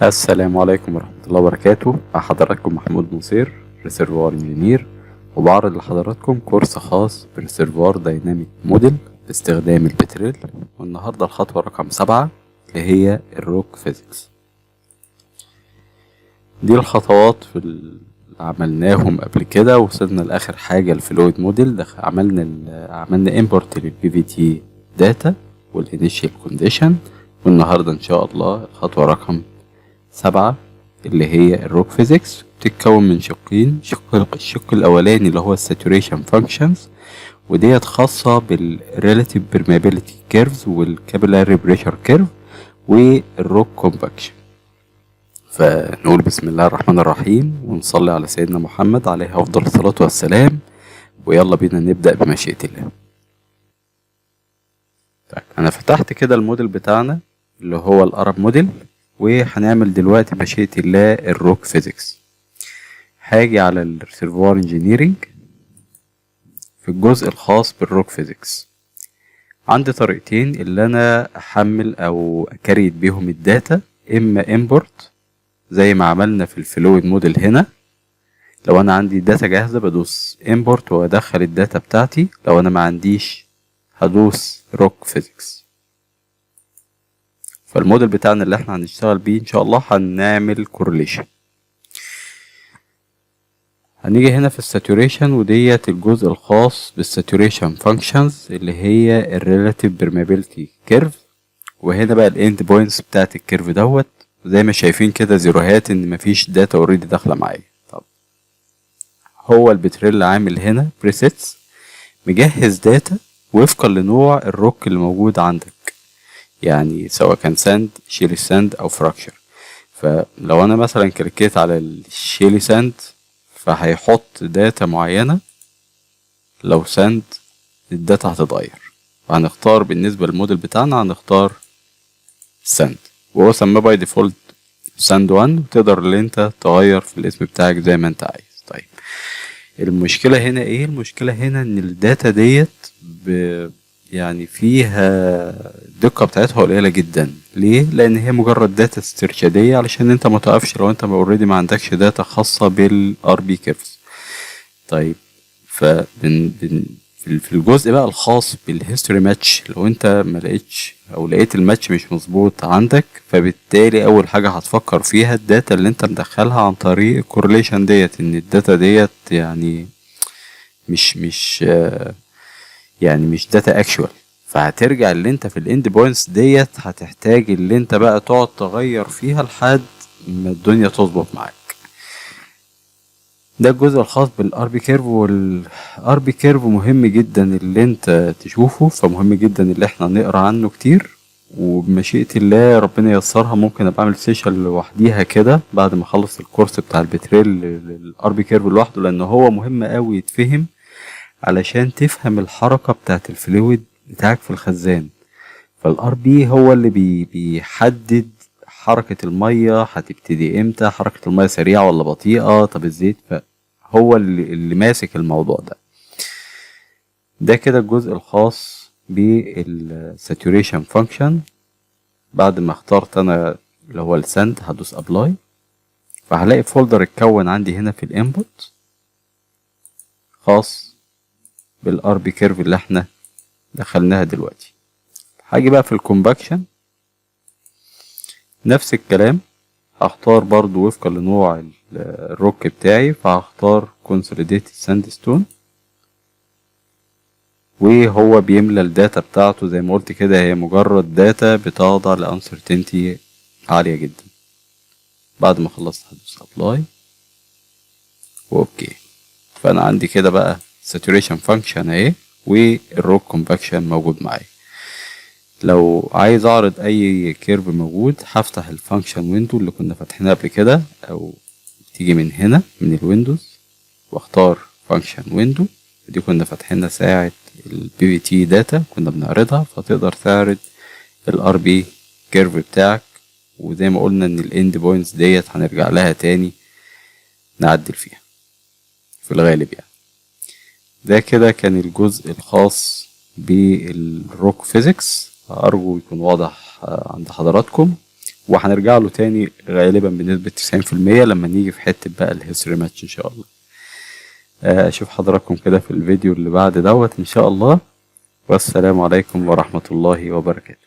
السلام عليكم ورحمة الله وبركاته. مع حضراتكم محمود نصير، ريسيرفوار انجينير، وبعرض لحضراتكم كورس خاص بريسيرفوار دايناميك موديل باستخدام البتريل. والنهاردة الخطوة رقم 7 اللي هي الروك فيزيكس. دي الخطوات اللي عملناهم قبل كده، وصلنا لآخر حاجة الفلويد موديل. عملنا امبورت للبي في تي داتا والانيشال كونديشن. والنهاردة ان شاء الله الخطوة رقم 7 اللي هي الروك فيزيكس، بتتكون من شقين. الشق الاولاني اللي هو الساتوريشن فانكشنز، وديت خاصة بالريلاتيف برميابيليتي كيرفز والكابيلاري بريشر كيرف والروك كومباكشن. فنقول بسم الله الرحمن الرحيم ونصلي على سيدنا محمد عليه افضل الصلاة والسلام، ويلا بينا نبدأ بمشيئة الله. طيب انا فتحت كده الموديل بتاعنا اللي هو الارب موديل، وهنعمل دلوقتي بمشيئة الله الروك فيزيكس. هاجي على الريسيرفوار انجينيرنج في الجزء الخاص بالروك فيزيكس. عندي طريقتين اللي انا احمل او اكريت بيهم الداتا، اما امبورت زي ما عملنا في الفلويد موديل هنا. لو انا عندي داتا جاهزة بدوس امبورت وادخل الداتا بتاعتي، لو انا ما عنديش هدوس روك فيزيكس. فالموديل بتاعنا اللي احنا هنشتغل بيه ان شاء الله هنعمل كورليشن. هنيجي هنا في الساتوريشن، وديت الجزء الخاص بالساتوريشن فانكشنز اللي هي الريلاتيف برميابيليتي كيرف. وهنا بقى الاند بوينتس بتاعت الكيرف دوت زي ما شايفين كده زيروهات، ان مفيش داتا اوريدي داخله معايا. طب هو البتريل عامل هنا بريسيتس مجهز داتا وفقا لنوع الروك اللي موجود عندك، يعني سواء كان ساند، شيلي ساند او فراكشر. فلو انا مثلا كليكيت على الشيلي ساند فهيحط داتا معينة، لو ساند الداتا هتتغير. وهنختار بالنسبة للموديل بتاعنا هنختار ساند، وهو سماه باي ديفولت ساند 1، وتقدر اللي انت تغير في الاسم بتاعك زي ما انت عايز. طيب المشكلة هنا ايه؟ المشكلة هنا ان الداتا ديت يعني فيها الدقة بتاعتها قليلة جدا. ليه؟ لان هي مجرد داتا استرشادية علشان انت متوقفش لو انت اوريدي ما عندكش داتا خاصة بالار بي كيرفز. طيب في الجزء بقى الخاص بالهيستوري ماتش، لو انت ما لقيتش او لقيت الماتش مش مظبوط عندك، فبالتالي اول حاجة هتفكر فيها الداتا اللي انت مدخلها عن طريق الكورليشن ديت، ان الداتا ديت يعني مش يعني مش داتا اكشوال. فهترجع اللي انت في الاند بوينتس ديت هتحتاج اللي انت بقى تقعد تغير فيها لحد ما الدنيا تظبط معاك. ده الجزء الخاص بالار بي كيرف. والار بي كيرف مهم جدا اللي انت تشوفه، فمهم جدا اللي احنا نقرا عنه كتير. وبمشيئة الله ربنا ييسرها ممكن ابقى اعمل سيشن لوحديها كده بعد ما اخلص الكورس بتاع البتريل للار بي كيرف لوحده، لان هو مهم قوي يتفهم علشان تفهم الحركة بتاعت الفلويد بتاعك في الخزان. فالار بي هو اللي بيحدد حركة المية هتبتدي امتى، حركة المية سريعة ولا بطيئة، طب الزيت. فهو اللي ماسك الموضوع ده. ده كده الجزء الخاص بالساتوريشن فانكشن. بعد ما اخترت انا اللي هو السند هدوس ابلاي، فهلاقي فولدر اتكون عندي هنا في الانبوت خاص بالار بي كيرف اللي احنا دخلناها دلوقتي. هاجي بقى في الكومباكشن نفس الكلام، هختار برضو وفقا لنوع الروك بتاعي، فهختار consolidated sandstone، وهو بيملى الداتا بتاعته زي ما قلت كده. هي مجرد داتا بتخضع لانسرتينتي عالية جدا. بعد ما خلصت هدوس ابلاي واوكي. فانا عندي كده بقى saturation function اهي، والروك كومباكشن موجود معايا. لو عايز اعرض اي كيرف موجود هفتح الفانكشن ويندو اللي كنا فاتحينها قبل كده، او تيجي من هنا من الويندوز واختار فانكشن ويندو. دي كنا فاتحينها ساعة البي في تي داتا كنا بنعرضها، فتقدر تعرض الار بي كيرف بتاعك. وزي ما قلنا ان الاند بوينتس ديت هنرجع لها تاني نعدل فيها في الغالب يعني. ده كده كان الجزء الخاص بالروك فيزيكس، أرجو يكون واضح عند حضراتكم. وهنرجع له تاني غالبا بنسبة 90% لما نيجي في حتة بقى الهيستوري ماتش ان شاء الله. اشوف حضراتكم كده في الفيديو اللي بعد دوت ان شاء الله، والسلام عليكم ورحمة الله وبركاته.